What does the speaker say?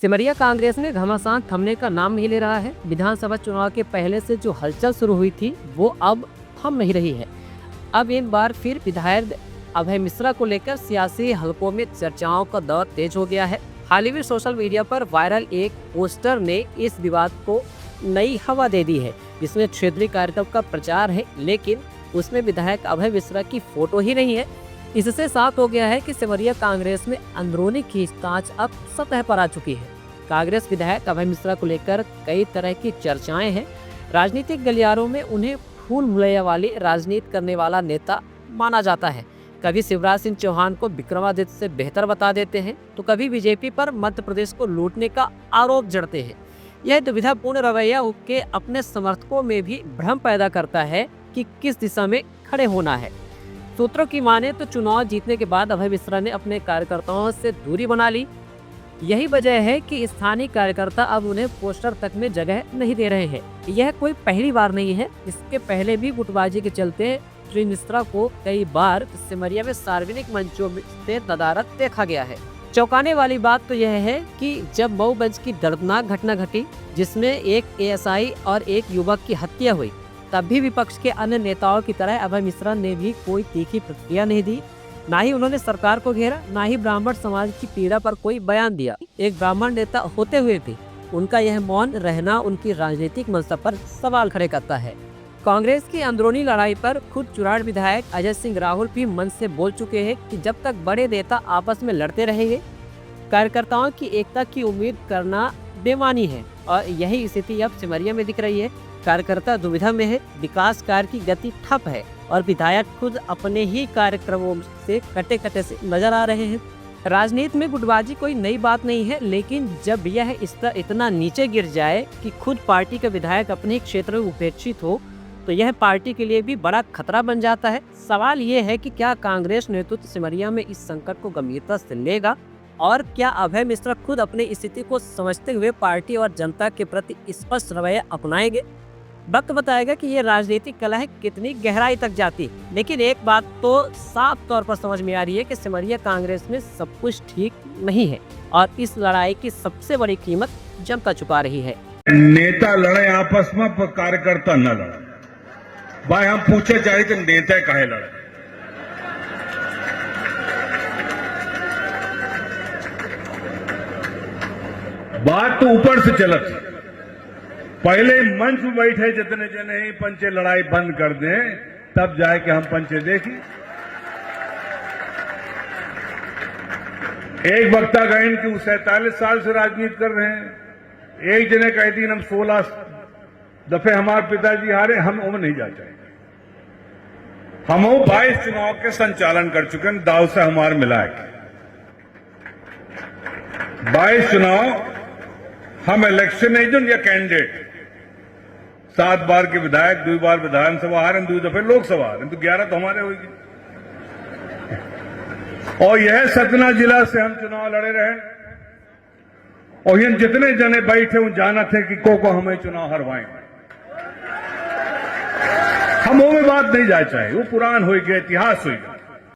सिमरिया कांग्रेस में घमासान थमने का नाम नहीं ले रहा है। विधानसभा चुनाव के पहले से जो हलचल शुरू हुई थी वो अब थम नहीं रही है। अब एक बार फिर विधायक अभय मिश्रा को लेकर सियासी हलकों में चर्चाओं का दौर तेज हो गया है। हाल ही में सोशल मीडिया पर वायरल एक पोस्टर ने इस विवाद को नई हवा दे दी है, जिसमें क्षेत्रीय कार्यक्रम का प्रचार है, लेकिन उसमें विधायक अभय मिश्रा की फोटो ही नहीं है। इससे साफ हो गया है कि सिमरिया कांग्रेस में अंदरूनी खींचतान अब सतह पर आ चुकी है। कांग्रेस विधायक अभय मिश्रा को लेकर कई तरह की चर्चाएं हैं। राजनीतिक गलियारों में उन्हें फूल मुलैया वाली राजनीति करने वाला नेता माना जाता है। कभी शिवराज सिंह चौहान को विक्रमादित्य से बेहतर बता देते हैं, तो कभी बीजेपी पर मध्य प्रदेश को लूटने का आरोप जड़ते हैं। यह दुविधापूर्ण रवैया उनके अपने समर्थकों में भी भ्रम पैदा करता है कि किस दिशा में खड़े होना है। सूत्रों की माने तो चुनाव जीतने के बाद अभय मिश्रा ने अपने कार्यकर्ताओं से दूरी बना ली। यही वजह है कि स्थानीय कार्यकर्ता अब उन्हें पोस्टर तक में जगह नहीं दे रहे हैं। यह कोई पहली बार नहीं है। इसके पहले भी गुटबाजी के चलते श्री मिश्रा को कई बार सिमरिया में सार्वजनिक मंचों से तदारत देखा गया है। चौंकाने वाली बात तो यह है कि जब मऊगंज की दर्दनाक घटना घटी, जिसमें एक एएसआई और एक युवक की हत्या हुई, तब भी विपक्ष के अन्य नेताओं की तरह अभय मिश्रा ने भी कोई तीखी प्रतिक्रिया नहीं दी। ना ही उन्होंने सरकार को घेरा, ना ही ब्राह्मण समाज की पीड़ा पर कोई बयान दिया। एक ब्राह्मण नेता होते हुए भी उनका यह मौन रहना उनकी राजनीतिक मंशा पर सवाल खड़े करता है। कांग्रेस की अंदरूनी लड़ाई पर खुद चुराड़ विधायक अजय सिंह राहुल भी मन से बोल चुके हैं कि जब तक बड़े नेता आपस में लड़ते रहेंगे, कार्यकर्ताओं की एकता की उम्मीद करना बेमानी है। और यही स्थिति अब सिमरिया में दिख रही है। कार्यकर्ता दुविधा में है, विकास कार्य की गति ठप है और विधायक खुद अपने ही कार्यक्रमों से कटे कटे से नजर आ रहे हैं। राजनीति में गुटबाजी कोई नई बात नहीं है, लेकिन जब यह स्तर इतना नीचे गिर जाए कि खुद पार्टी का विधायक अपने क्षेत्र में उपेक्षित हो, तो यह पार्टी के लिए भी बड़ा खतरा बन जाता है। सवाल ये है कि क्या कांग्रेस नेतृत्व सिमरिया में इस संकट को गंभीरता से लेगा, और क्या अभय मिश्रा खुद अपनी स्थिति को समझते हुए पार्टी और जनता के प्रति स्पष्ट रवैया अपनाएंगे। वक्त बताएगा कि ये राजनीतिक कलह कितनी गहराई तक जाती। लेकिन एक बात तो साफ तौर पर समझ में आ रही है कि सिमरिया कांग्रेस में सब कुछ ठीक नहीं है और इस लड़ाई की सबसे बड़ी कीमत जनता चुका रही है। नेता लड़े आपस में, पर कार्यकर्ता न लड़े। भाई हम पूछे चाहे कि नेता काहे लड़े। बात तो ऊपर से चलत है। पहले मंच में बैठे जितने जने ही पंचे लड़ाई बंद कर दें, तब जाए कि हम पंचे देखें। एक वक्ता गए कि वो 47 साल से राजनीति कर रहे हैं। एक जने कह दिन हम 16 दफे हमारे पिताजी हारे, हम वो नहीं जा चाहेंगे। हम 22 चुनाव के संचालन कर चुके हैं, दाव से हमारे मिला है 22 चुनाव। हम इलेक्शन एजेंट या कैंडिडेट, 7 बार के विधायक, 2 बार विधानसभा हारे, 2 दफे लोकसभा हारे, तो 11 तो हमारे होगी। और यह सतना जिला से हम चुनाव लड़े रहे। और ये जितने जने बैठे वो जाना थे कि को हमें चुनाव हरवाएं। हम वो में बात नहीं जा चाहे, वो पुरान हो गया, इतिहास हो गया।